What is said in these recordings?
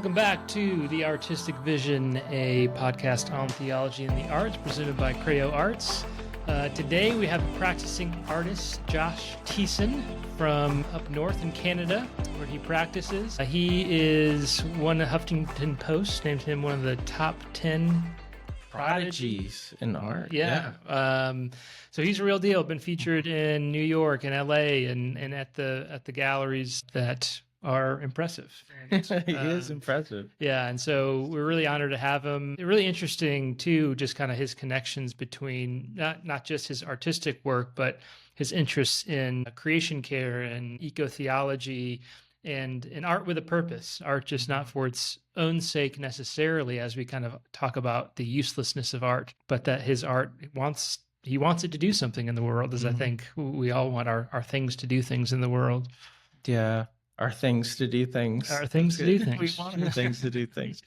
Welcome back to The Artistic Vision, a podcast on theology and the arts presented by Creo Arts. Today we have a practicing artist, Josh Tiessen, from up north in Canada, where he practices. He is one of Huffington Post, named him one of the top 10 prodigies in art. Yeah. So he's a real deal. Been featured in New York and LA and at the galleries that are impressive. And, he is impressive. Yeah, and so we're really honored to have him. Really interesting too, just kind of his connections between not just his artistic work, but his interests in creation care and eco-theology and in art with a purpose. Art just not for its own sake necessarily, as we kind of talk about the uselessness of art, but that his art he wants it to do something in the world, as I think we all want our things to do things in the world. Yeah. Our things to do things. Our things to do things. We want our things to do things.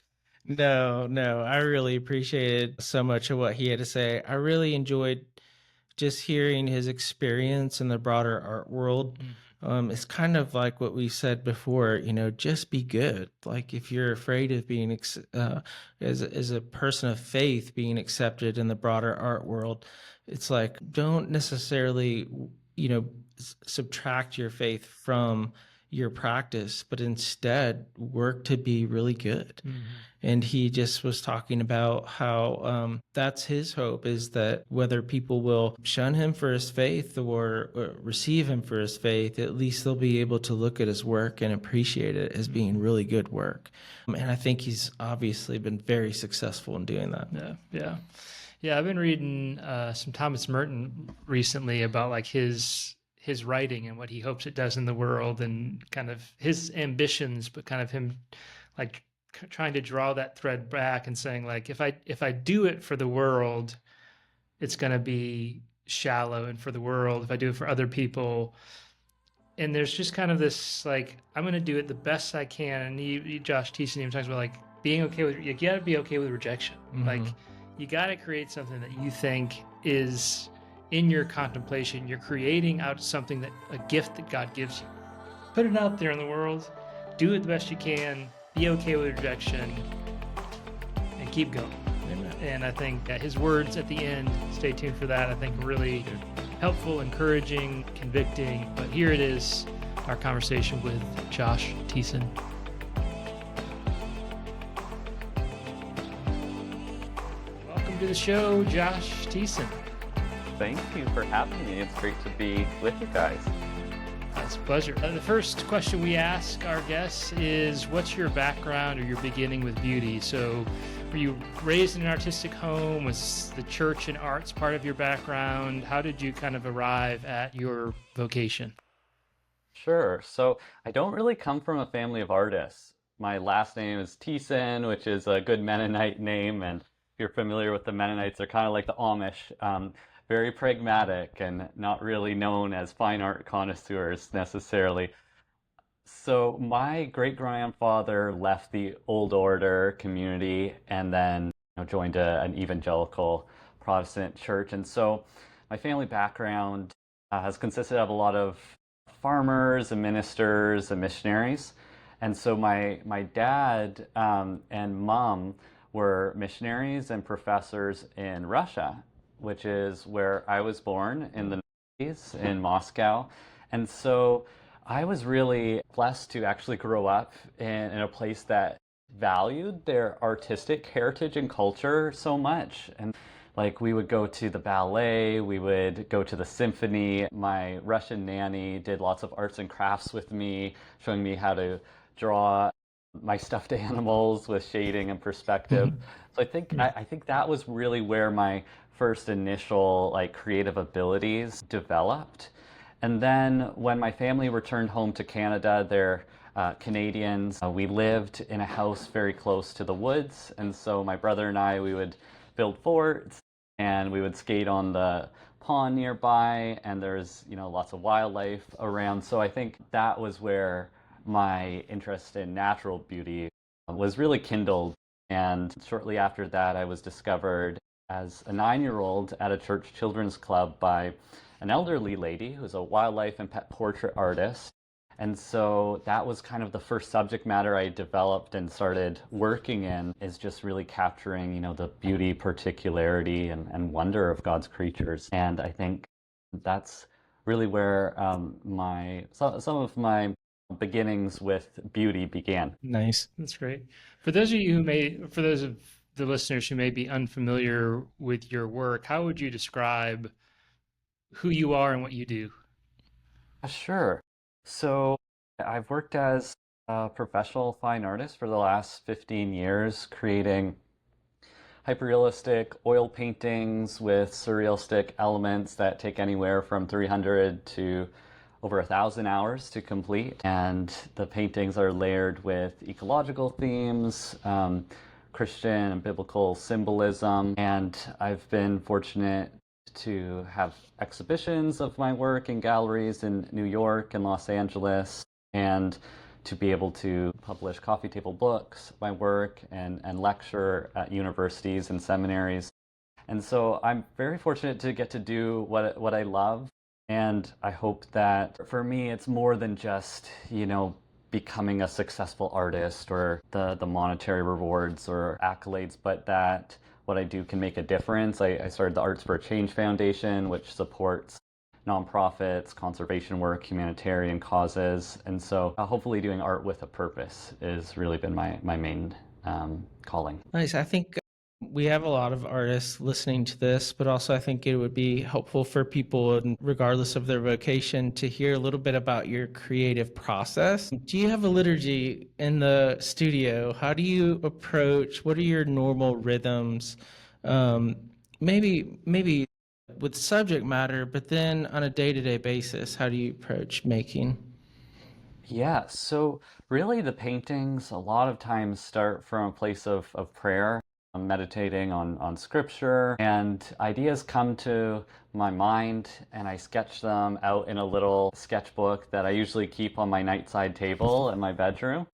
No, I really appreciated so much of what he had to say. I really enjoyed just hearing his experience in the broader art world. It's kind of like what we said before, just be good. Like if you're afraid of being, as a person of faith, being accepted in the broader art world, it's like, don't necessarily, subtract your faith from your practice, but instead work to be really good. And he just was talking about how that's his hope, is that whether people will shun him for his faith or receive him for his faith, at least they'll be able to look at his work and appreciate it as being really good work. And I think he's obviously been very successful in doing that. Yeah, I've been reading some Thomas Merton recently about like his writing and what he hopes it does in the world and kind of his ambitions, but kind of him like trying to draw that thread back and saying like, if I do it for the world, it's going to be shallow, and for the world, if I do it for other people. And there's just kind of this, like, I'm going to do it the best I can. And Josh Tiessen even talks about like being okay with, you got to be okay with rejection. Like you got to create something that you think is in your contemplation. You're creating out something a gift that God gives you. Put it out there in the world, do it the best you can, be okay with rejection, and keep going. Amen. And I think that his words at the end, stay tuned for that, I think really helpful, encouraging, convicting. But here it is, our conversation with Josh Tiessen. Welcome to the show, Josh Tiessen. Thank you for having me. It's great to be with you guys. It's a pleasure. The first question we ask our guests is, what's your background or your beginning with beauty? So were you raised in an artistic home? Was the church and arts part of your background? How did you kind of arrive at your vocation? Sure. So I don't really come from a family of artists. My last name is Tiessen, which is a good Mennonite name. And if you're familiar with the Mennonites, they're kind of like the Amish. Very pragmatic and not really known as fine art connoisseurs necessarily. So my great-grandfather left the old order community and then joined an evangelical Protestant church. And so my family background has consisted of a lot of farmers and ministers and missionaries. And so my dad and mom were missionaries and professors in Russia, which is where I was born in the 90s in Moscow. And so I was really blessed to actually grow up in a place that valued their artistic heritage and culture so much. And like we would go to the ballet, we would go to the symphony. My Russian nanny did lots of arts and crafts with me, showing me how to draw my stuffed animals with shading and perspective. So I think that was really where my first initial like creative abilities developed. And then when my family returned home to Canada, they're Canadians. We lived in a house very close to the woods. And so my brother and I, we would build forts and we would skate on the pond nearby, and there's lots of wildlife around. So I think that was where my interest in natural beauty was really kindled. And shortly after that, I was discovered as a 9-year-old at a church children's club by an elderly lady who's a wildlife and pet portrait artist. And so that was kind of the first subject matter I developed and started working in, is just really capturing, the beauty, particularity, and wonder of God's creatures. And I think that's really where some of my beginnings with beauty began. Nice. That's great. For those of you for those of the listeners who may be unfamiliar with your work, how would you describe who you are and what you do? Sure. So I've worked as a professional fine artist for the last 15 years, creating hyper-realistic oil paintings with surrealistic elements that take anywhere from 300 to over 1,000 hours to complete. And the paintings are layered with ecological themes, Christian and biblical symbolism. And I've been fortunate to have exhibitions of my work in galleries in New York and Los Angeles, and to be able to publish coffee table books, my work, and lecture at universities and seminaries. And so I'm very fortunate to get to do what I love. And I hope that for me, it's more than just, becoming a successful artist or the monetary rewards or accolades, but that what I do can make a difference. I started the Arts for a Change Foundation, which supports nonprofits, conservation work, humanitarian causes. And so hopefully doing art with a purpose has really been my main calling. Nice. I think we have a lot of artists listening to this, but also I think it would be helpful for people, and regardless of their vocation, to hear a little bit about your creative process. Do you have a liturgy in the studio? How do you approach, what are your normal rhythms? Maybe with subject matter, but then on a day-to-day basis, how do you approach making? Yeah, so really the paintings a lot of times start from a place of prayer. I'm meditating on scripture, and ideas come to my mind, and I sketch them out in a little sketchbook that I usually keep on my nightside table in my bedroom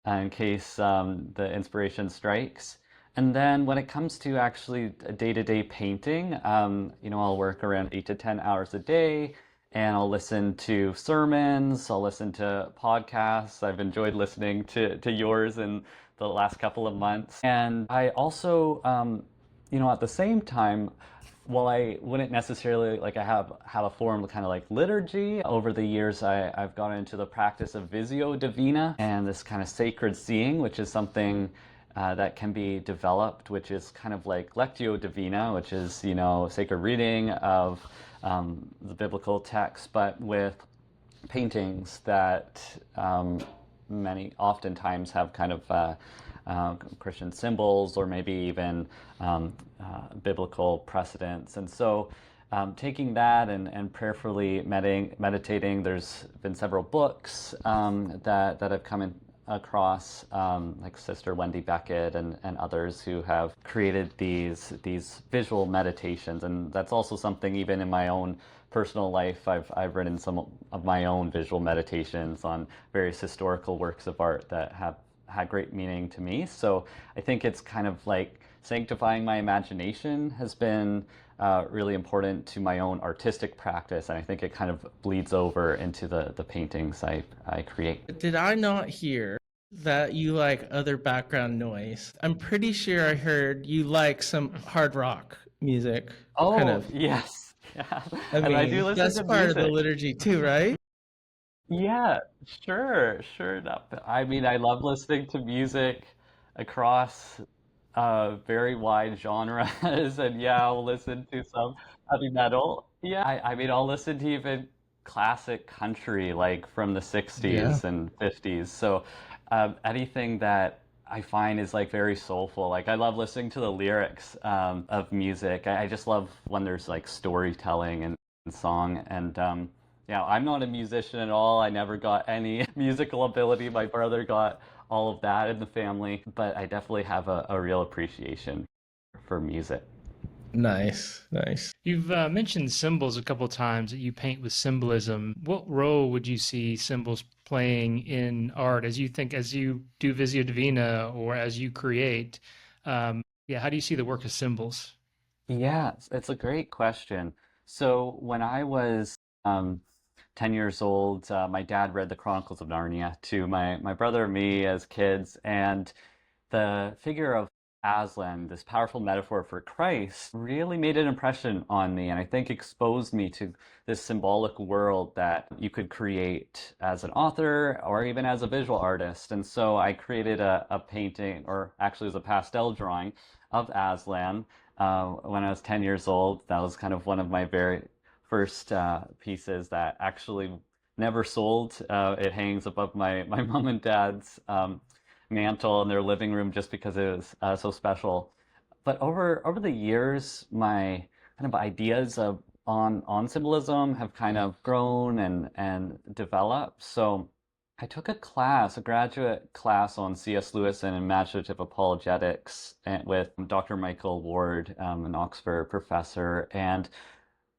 in case the inspiration strikes. And then when it comes to actually a day-to-day painting, I'll work around 8 to 10 hours a day, and I'll listen to sermons, I'll listen to podcasts. I've enjoyed listening to yours in the last couple of months. And I also, at the same time, while I wouldn't necessarily I have a form kind of like liturgy, over the years I've gone into the practice of Visio Divina and this kind of sacred seeing, which is something that can be developed, which is kind of like Lectio Divina, which is, sacred reading of the biblical text, but with paintings that many oftentimes have kind of Christian symbols or maybe even biblical precedents. And so taking that and prayerfully meditating, there's been several books that have come in across, like Sister Wendy Beckett and others who have created these visual meditations. And that's also something even in my own personal life, I've written some of my own visual meditations on various historical works of art that have had great meaning to me. So I think it's kind of like sanctifying my imagination has been really important to my own artistic practice, and I think it kind of bleeds over into the paintings I create. Did I not hear that you like other background noise? I'm pretty sure I heard you like some hard rock music. Kind Oh, of. yes. Yeah. I And I do mean, listen that's to part of the music. liturgy too, right? Yeah, sure enough. I mean, I love listening to music across very wide genres, and yeah, I'll listen to some heavy metal. Yeah, I mean, I'll listen to even classic country, like from the Yeah. 60s and 50s. So anything that I find is like very soulful. Like I love listening to the lyrics of music. I just love when there's like storytelling and song. And yeah, I'm not a musician at all. I never got any musical ability. My brother got all of that in the family, but I definitely have a real appreciation for music. Nice, nice. You've mentioned symbols a couple times that you paint with symbolism. What role would you see symbols playing in art as you do Visio Divina or as you create? Yeah, how do you see the work of symbols? Yeah, it's a great question. So when I was 10 years old, my dad read the Chronicles of Narnia to my brother and me as kids, and the figure of Aslan, this powerful metaphor for Christ, really made an impression on me, and I think exposed me to this symbolic world that you could create as an author or even as a visual artist. And so I created a painting, or actually it was a pastel drawing of Aslan when I was 10 years old. That was kind of one of my very first pieces that actually never sold. It hangs above my mom and dad's mantle in their living room just because it was so special. But over the years, my kind of ideas of on symbolism have kind of grown and developed. So I took a class, a graduate class on C.S. Lewis and imaginative apologetics with Dr. Michael Ward, an Oxford professor, and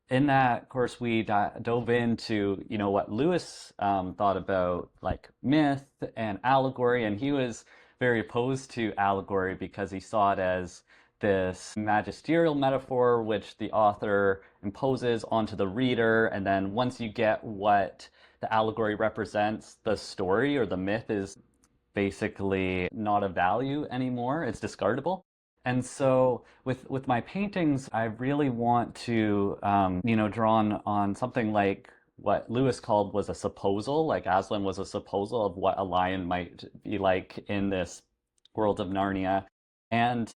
in that course, we dove into, what Lewis thought about like myth and allegory, and he was very opposed to allegory because he saw it as this magisterial metaphor which the author imposes onto the reader, and then once you get what the allegory represents, the story or the myth is basically not of value anymore. It's discardable. And so with my paintings, I really want to, draw on something like what Lewis called was a supposal, like Aslan was a supposal of what a lion might be like in this world of Narnia. And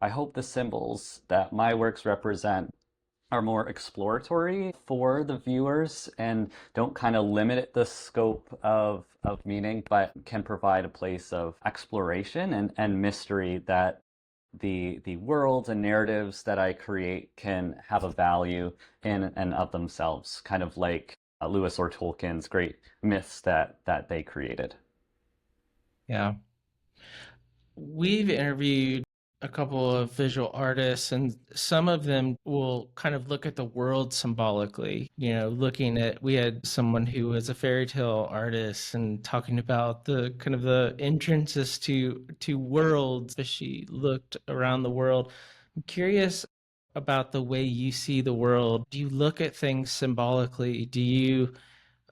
I hope the symbols that my works represent are more exploratory for the viewers and don't kind of limit the scope of meaning, but can provide a place of exploration and mystery that the worlds and narratives that I create can have a value in and of themselves, kind of like Lewis or Tolkien's great myths that they created. Yeah. We've interviewed a couple of visual artists, and some of them will kind of look at the world symbolically. Looking at, we had someone who was a fairy tale artist and talking about the kind of the entrances to worlds as she looked around the world. I'm curious about the way you see the world. Do you look at things symbolically?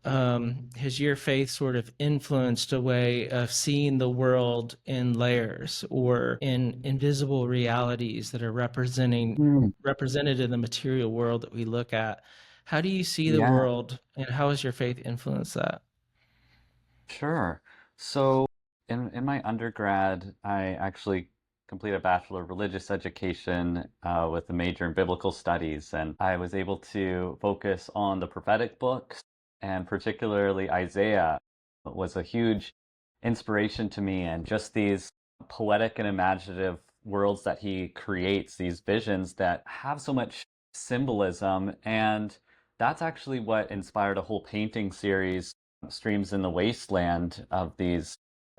Has your faith sort of influenced a way of seeing the world in layers or in invisible realities that are represented in the material world that we look at? How do you see the Yeah, world, and how has your faith influenced that? sure. So in my undergrad, I actually completed a Bachelor of Religious Education with a major in biblical studies, and I was able to focus on the prophetic books, and particularly Isaiah was a huge inspiration to me, and just these poetic and imaginative worlds that he creates, these visions that have so much symbolism. And that's actually what inspired a whole painting series, Streams in the Wasteland, of these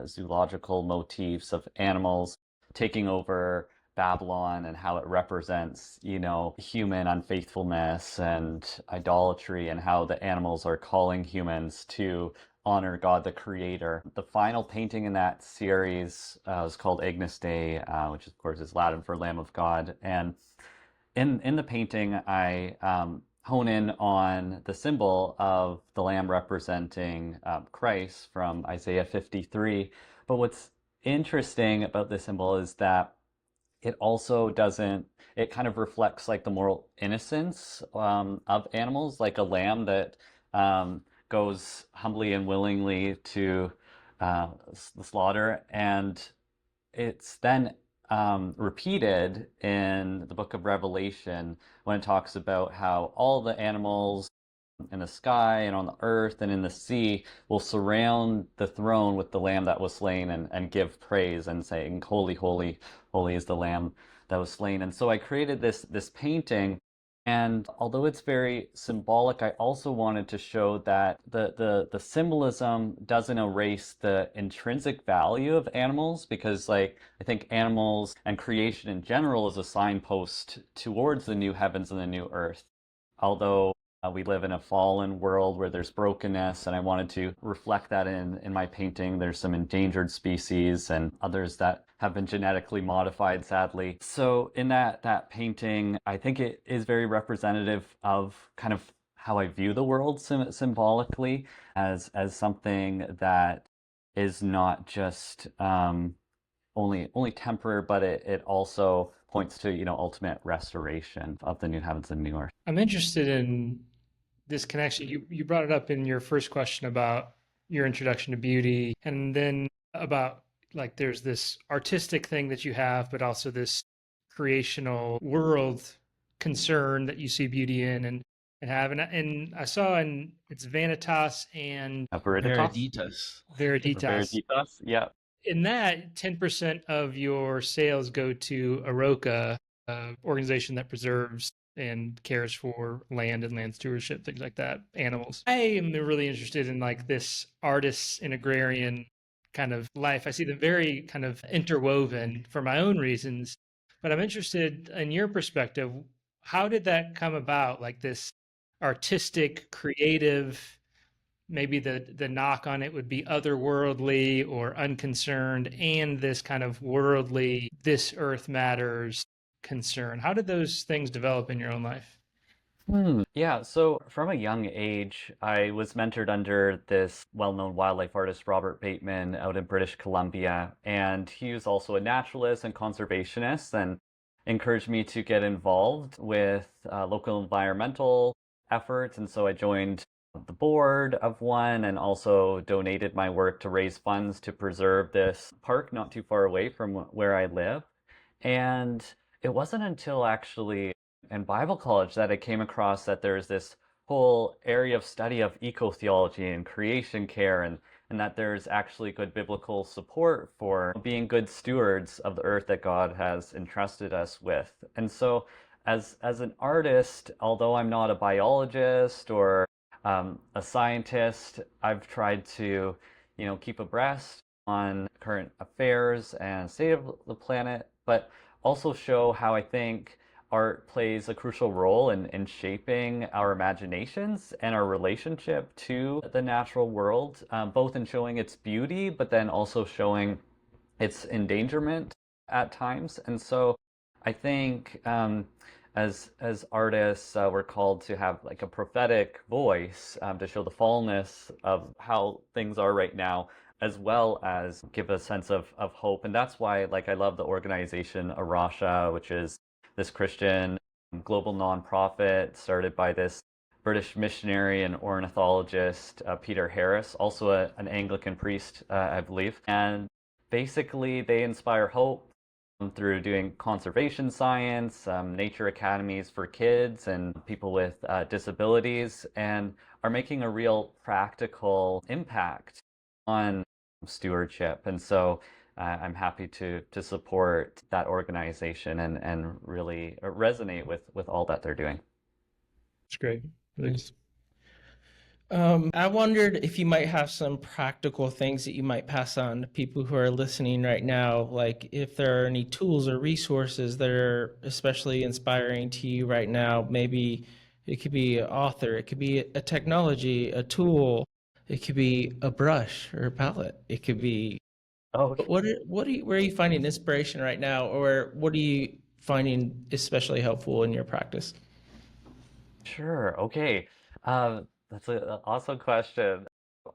zoological motifs of animals taking over Babylon and how it represents, human unfaithfulness and idolatry, and how the animals are calling humans to honor God the Creator. The final painting in that series is called Agnus Dei, which of course is Latin for Lamb of God. And in the painting, I hone in on the symbol of the lamb representing Christ from Isaiah 53. But what's interesting about this symbol is that it also doesn't, it kind of reflects like the moral innocence of animals, like a lamb that goes humbly and willingly to the slaughter. And it's then repeated in the book of Revelation when it talks about how all the animals in the sky and on the earth and in the sea will surround the throne with the lamb that was slain and give praise and saying, holy, holy, holy is the lamb that was slain. And so I created this painting, and although it's very symbolic, I also wanted to show that the symbolism doesn't erase the intrinsic value of animals, because like I think animals and creation in general is a signpost towards the new heavens and the new earth. Although we live in a fallen world where there's brokenness, and I wanted to reflect that in my painting. There's some endangered species and others that have been genetically modified, sadly. So in that painting, I think it is very representative of kind of how I view the world symbolically as something that is not just only temporary, but it also points to, ultimate restoration of the new heavens and new earth. I'm interested in this connection. You brought it up in your first question about your introduction to beauty, and then about like there's this artistic thing that you have, but also this creational world concern that you see beauty in and have. And I saw in it's Vanitas and Veritas? Veritas. Veriditas. Veritas, yeah. In that, 10% of your sales go to Aroka, organization that preserves and cares for land and land stewardship, things like that, animals. I am really interested in like this artist and agrarian kind of life. I see them very kind of interwoven for my own reasons, but I'm interested in your perspective. How did that come about? Like this artistic, creative, maybe the knock on it would be otherworldly or unconcerned, and this kind of worldly, this earth matters concern. How did those things develop in your own life? Yeah, so from a young age, I was mentored under this well-known wildlife artist, Robert Bateman, out in British Columbia. And he was also a naturalist and conservationist and encouraged me to get involved with local environmental efforts. And so I joined the board of one and also donated my work to raise funds to preserve this park not too far away from where I live. And it wasn't until actually in Bible college that I came across that there's this whole area of study of eco-theology and creation care, and that there's actually good biblical support for being good stewards of the earth that God has entrusted us with. And so as an artist, although I'm not a biologist or a scientist, I've tried to, keep abreast on current affairs and state of the planet, but also show how I think art plays a crucial role in shaping our imaginations and our relationship to the natural world, both in showing its beauty, but then also showing its endangerment at times. And so I think as artists, we're called to have like a prophetic voice to show the fallenness of how things are right now, as well as give a sense of hope. And that's why, like, I love the organization Arasha, which is this Christian global nonprofit started by this British missionary and ornithologist, Peter Harris, also an Anglican priest, I believe. And basically, they inspire hope through doing conservation science, nature academies for kids and people with disabilities, and are making a real practical impact on stewardship. And so I'm happy to support that organization and really resonate with all that they're doing. It's great. Nice. I wondered if you might have some practical things that you might pass on to people who are listening right now, like if there are any tools or resources that are especially inspiring to you right now. Maybe it could be an author, it could be a technology, a tool, it could be a brush or a palette, it could be Oh, where are you finding inspiration right now, or what are you finding especially helpful in your practice? sure. Okay. That's an awesome question.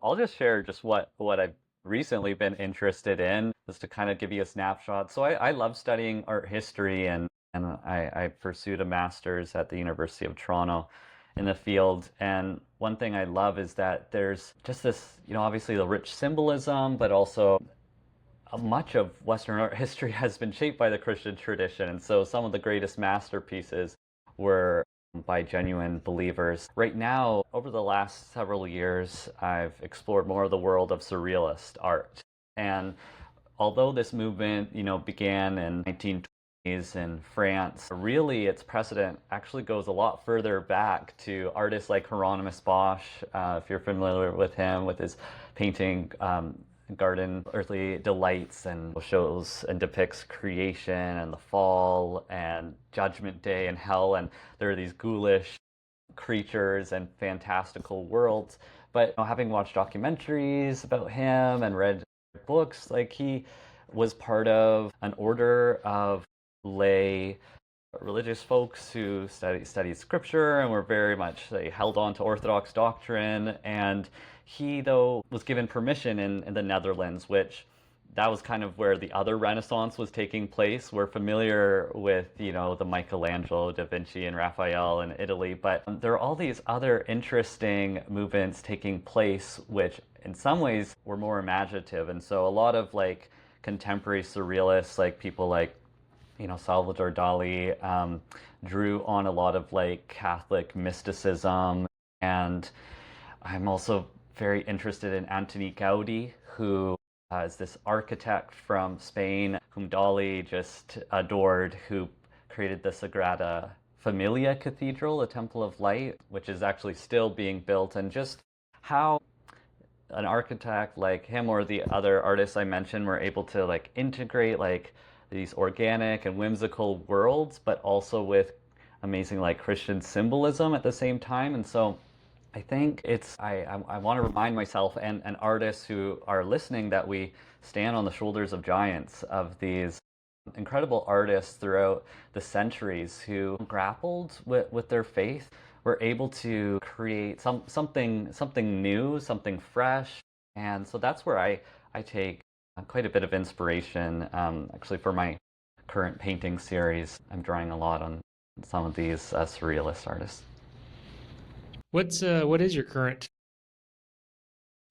I'll just share just what I've recently been interested in, just to kind of give you a snapshot. So I love studying art history, and I pursued a master's at the University of Toronto in the field. And one thing I love is that there's just this, obviously the rich symbolism, but also much of Western art history has been shaped by the Christian tradition. And so some of the greatest masterpieces were by genuine believers. Right now, over the last several years, I've explored more of the world of surrealist art. And although this movement, began in 1920s in France, really its precedent actually goes a lot further back to artists like Hieronymus Bosch, if you're familiar with him, with his painting Garden Earthly Delights, and shows and depicts creation and the fall and Judgment Day and hell, and there are these ghoulish creatures and fantastical worlds. But having watched documentaries about him and read books, like he was part of an order of lay religious folks who studied scripture and were very much held on to Orthodox doctrine. And he, though, was given permission in the Netherlands, which that was kind of where the other Renaissance was taking place. We're familiar with, the Michelangelo, Da Vinci, and Raphael in Italy, but there are all these other interesting movements taking place, which in some ways were more imaginative. And so a lot of contemporary surrealists, people like Salvador Dali, drew on a lot of Catholic mysticism. And I'm also very interested in Antoni Gaudi, who is this architect from Spain whom Dali just adored, who created the Sagrada Familia Cathedral, a Temple of Light, which is actually still being built. And just how an architect like him or the other artists I mentioned were able to integrate these organic and whimsical worlds, but also with amazing Christian symbolism at the same time. And so I think I want to remind myself and artists who are listening that we stand on the shoulders of giants, of these incredible artists throughout the centuries who grappled with their faith, were able to create something new, something fresh. And so that's where I take quite a bit of inspiration. Actually, for my current painting series, I'm drawing a lot on some of these surrealist artists. What is your current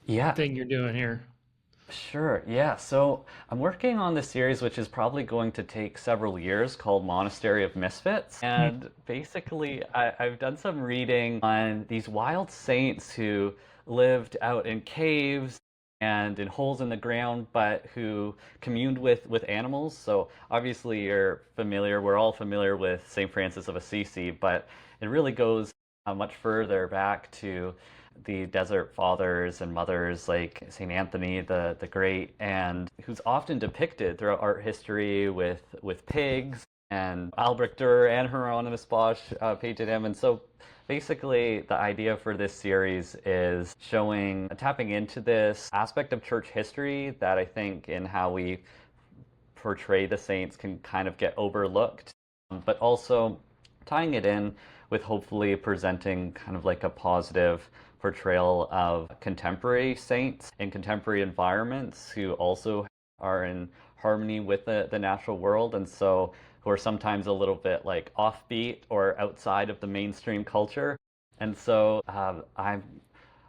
Yeah, thing you're doing here? sure. Yeah. So I'm working on this series, which is probably going to take several years, called Monastery of Misfits. And basically, I've done some reading on these wild saints who lived out in caves and in holes in the ground, but who communed with animals. So obviously, we're all familiar with St. Francis of Assisi, but it really goes much further back to the desert fathers and mothers like St. Anthony the Great, and who's often depicted throughout art history with pigs. And Albrecht Dürer and Hieronymus Bosch painted him. And so basically the idea for this series is tapping into this aspect of church history that I think in how we portray the saints can kind of get overlooked, but also tying it in with hopefully presenting kind of a positive portrayal of contemporary saints in contemporary environments who also are in harmony with the natural world, and so who are sometimes a little bit offbeat or outside of the mainstream culture. And so I'm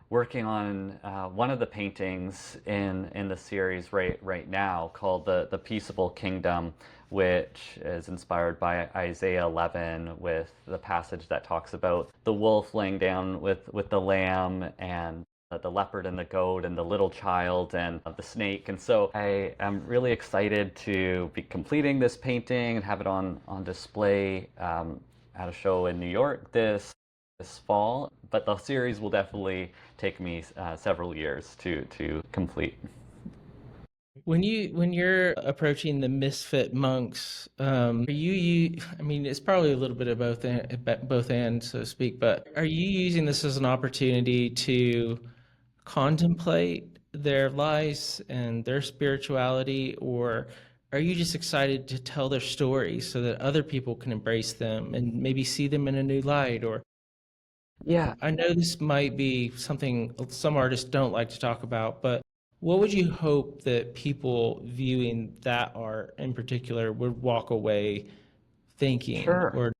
working on one of the paintings in the series right now, called the Peaceable Kingdom, which is inspired by Isaiah 11, with the passage that talks about the wolf laying down with the lamb, and the leopard and the goat and the little child and the snake. And so I am really excited to be completing this painting and have it on display at a show in New York this fall. But the series will definitely take me several years to complete. When you're approaching the misfit monks, are you? I mean, it's probably a little bit of both ends, so to speak. But are you using this as an opportunity to contemplate their lives and their spirituality, or are you just excited to tell their stories so that other people can embrace them and maybe see them in a new light? Or Yeah, I know this might be something some artists don't like to talk about, but what would you hope that people viewing that art in particular would walk away thinking? sure. Or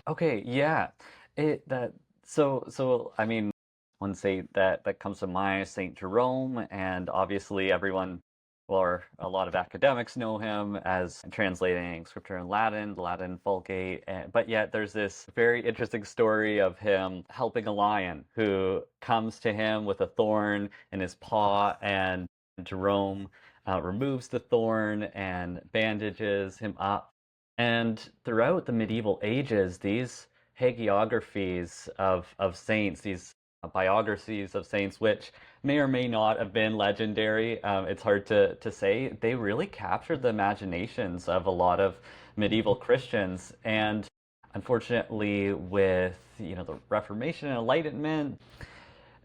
Okay, yeah. It that so I mean, one saint that comes to mind is Saint Jerome, and obviously everyone, or a lot of academics, know him as translating scripture in Latin, the Latin Vulgate. But yet there's this very interesting story of him helping a lion who comes to him with a thorn in his paw, and Jerome removes the thorn and bandages him up. And throughout the medieval ages, these hagiographies of saints, these biographies of saints, which may or may not have been legendary, it's hard to say, they really captured the imaginations of a lot of medieval Christians. And unfortunately, with the Reformation and Enlightenment,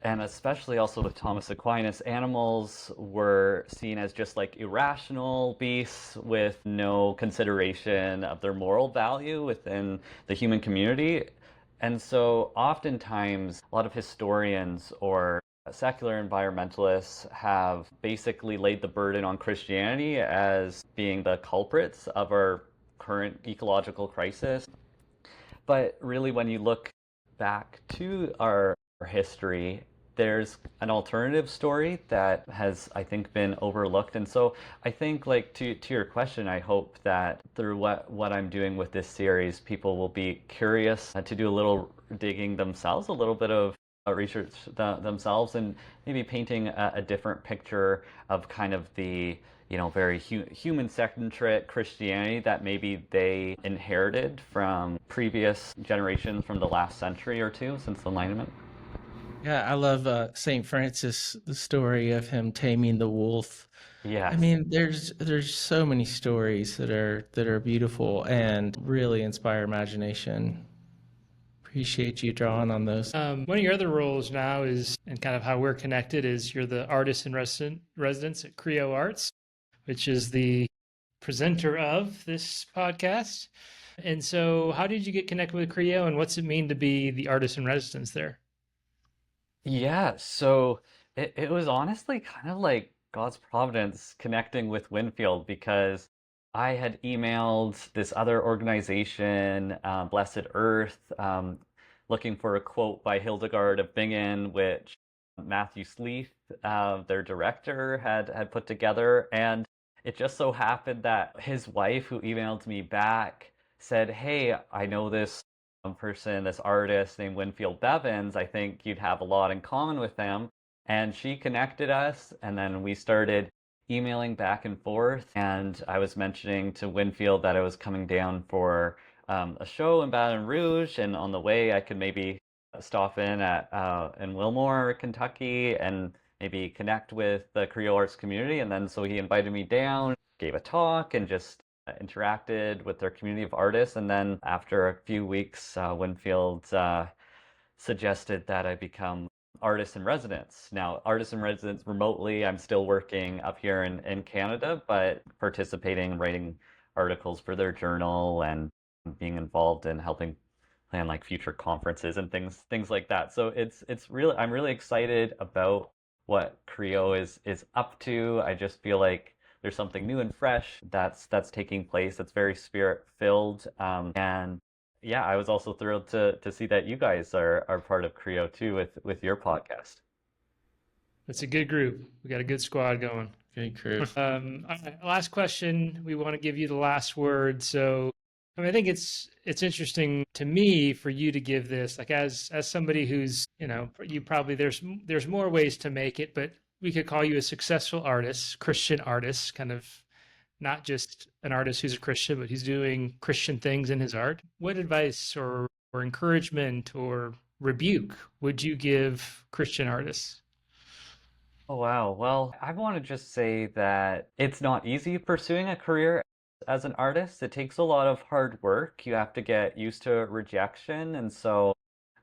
and especially also with Thomas Aquinas, animals were seen as just like irrational beasts with no consideration of their moral value within the human community. And so oftentimes, a lot of historians or secular environmentalists have basically laid the burden on Christianity as being the culprits of our current ecological crisis. But really, when you look back to our history, there's an alternative story that has, I think, been overlooked. And so I think, like, to your question, I hope that through what I'm doing with this series, people will be curious to do a little digging themselves, a little bit of research themselves, and maybe painting a different picture of kind of the very human-centric Christianity that maybe they inherited from previous generations from the last century or two since the Enlightenment. Yeah, I love Saint Francis, the story of him taming the wolf. I Yes. mean, there's so many stories that are beautiful and really inspire imagination. Appreciate you drawing on those. One of your other roles now is, and kind of how we're connected, is you're the artist in residence at Creo Arts, which is the presenter of this podcast. And so, how did you get connected with Creo, and what's it mean to be the artist in residence there? Yeah, so it was honestly kind of like God's providence connecting with Winfield because I had emailed this other organization, Blessed Earth, looking for a quote by Hildegard of Bingen, which Matthew Sleeth, their director, had put together. And it just so happened that his wife, who emailed me back, said, "Hey, I know this person, this artist named Winfield Bevins. I think you'd have a lot in common with them." And she connected us, and then we started emailing back and forth. And I was mentioning to Winfield that I was coming down for a show in Baton Rouge, and on the way I could maybe stop in Wilmore, Kentucky, and maybe connect with the Creole arts community. And then so he invited me down, gave a talk, and just interacted with their community of artists. And then after a few weeks, Winfield suggested that I become artist in residence. Now, artist in residence remotely, I'm still working up here in Canada, but participating and writing articles for their journal and being involved in helping plan like future conferences and things like that. So it's really, I'm really excited about what Creo is up to. I just feel like there's something new and fresh that's taking place that's very spirit filled. And yeah, I was also thrilled to see that you guys are part of Creo too with your podcast. It's a good group. We got a good squad going. Great crew. All right, last question. We want to give you the last word. So, I mean, I think it's interesting to me for you to give this, like as somebody who's, you probably there's more ways to make it, but we could call you a successful artist, Christian artist, kind of not just an artist who's a Christian, but he's doing Christian things in his art. What advice or encouragement or rebuke would you give Christian artists? Oh, wow. Well, I want to just say that it's not easy pursuing a career as an artist. It takes a lot of hard work. You have to get used to rejection. And so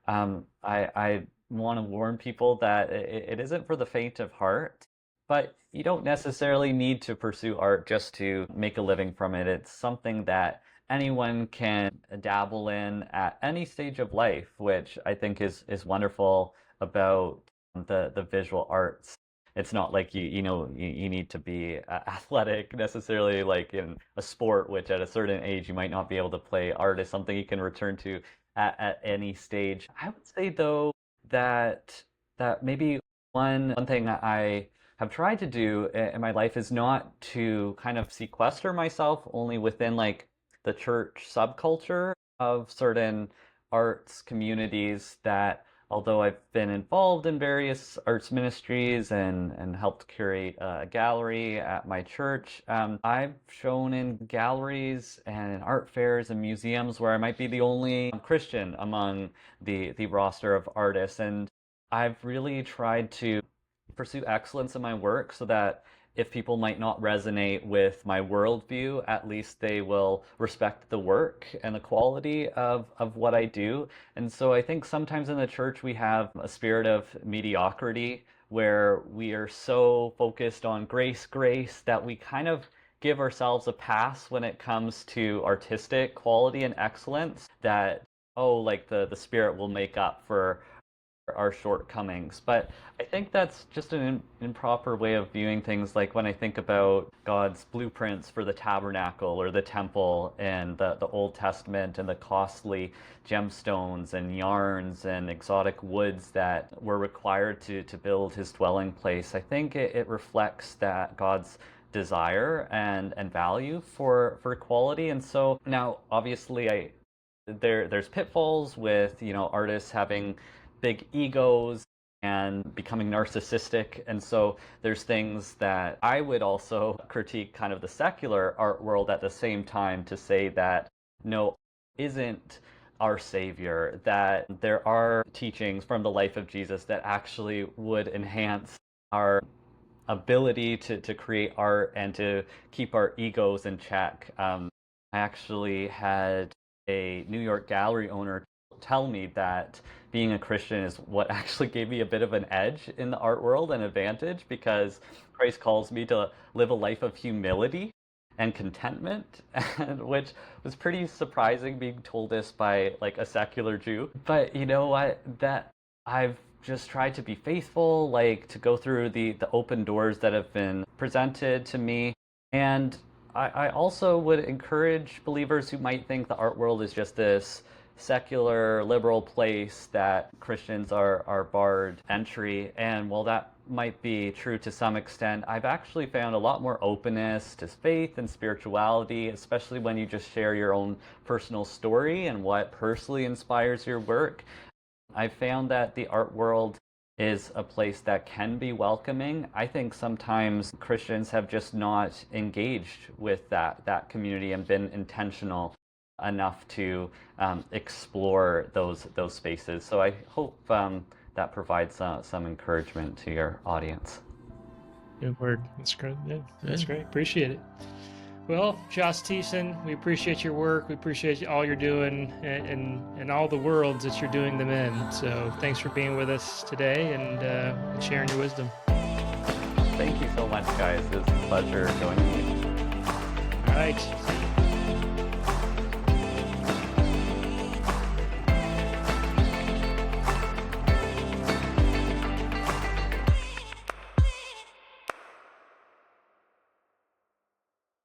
I want to warn people that it isn't for the faint of heart, but you don't necessarily need to pursue art just to make a living from it. It's something that anyone can dabble in at any stage of life, which I think is wonderful about the visual arts. It's not like you need to be athletic necessarily, like in a sport, which at a certain age you might not be able to play. Art is something you can return to at any stage. I would say though that maybe one thing that I have tried to do in my life is not to kind of sequester myself only within like the church subculture of certain arts communities that although I've been involved in various arts ministries and helped curate a gallery at my church, I've shown in galleries and in art fairs and museums where I might be the only Christian among the roster of artists. And I've really tried to pursue excellence in my work so that if people might not resonate with my worldview, at least they will respect the work and the quality of what I do. And so I think sometimes in the church we have a spirit of mediocrity where we are so focused on grace, grace, that we kind of give ourselves a pass when it comes to artistic quality and excellence, that, oh, like the Spirit will make up for our shortcomings. But I think that's just an improper way of viewing things. Like when I think about God's blueprints for the tabernacle or the temple and the Old Testament and the costly gemstones and yarns and exotic woods that were required to build his dwelling place, I think it reflects that God's desire and value for quality. And so now obviously there's pitfalls with, you know, artists having big egos and becoming narcissistic. And so there's things that I would also critique kind of the secular art world at the same time, to say that no, isn't our savior, that there are teachings from the life of Jesus that actually would enhance our ability to create art and to keep our egos in check. I actually had a New York gallery owner tell me that being a Christian is what actually gave me a bit of an edge in the art world, an advantage, because Christ calls me to live a life of humility and contentment, and which was pretty surprising being told this by like a secular Jew. But you know what, that I've just tried to be faithful, like to go through the open doors that have been presented to me. And I also would encourage believers who might think the art world is just this secular liberal place that Christians are barred entry. And while that might be true to some extent, I've actually found a lot more openness to faith and spirituality, especially when you just share your own personal story and what personally inspires your work. I found that the art world is a place that can be welcoming. I think sometimes Christians have just not engaged with that community and been intentional enough to explore those spaces. So I hope that provides some encouragement to your audience. Good word. That's great. Yeah, that's great. Appreciate it. Well, Josh Tiessen, we appreciate your work. We appreciate all you're doing and all the worlds that you're doing them in. So thanks for being with us today and sharing your wisdom. Thank you so much, guys. It's a pleasure joining you. All right.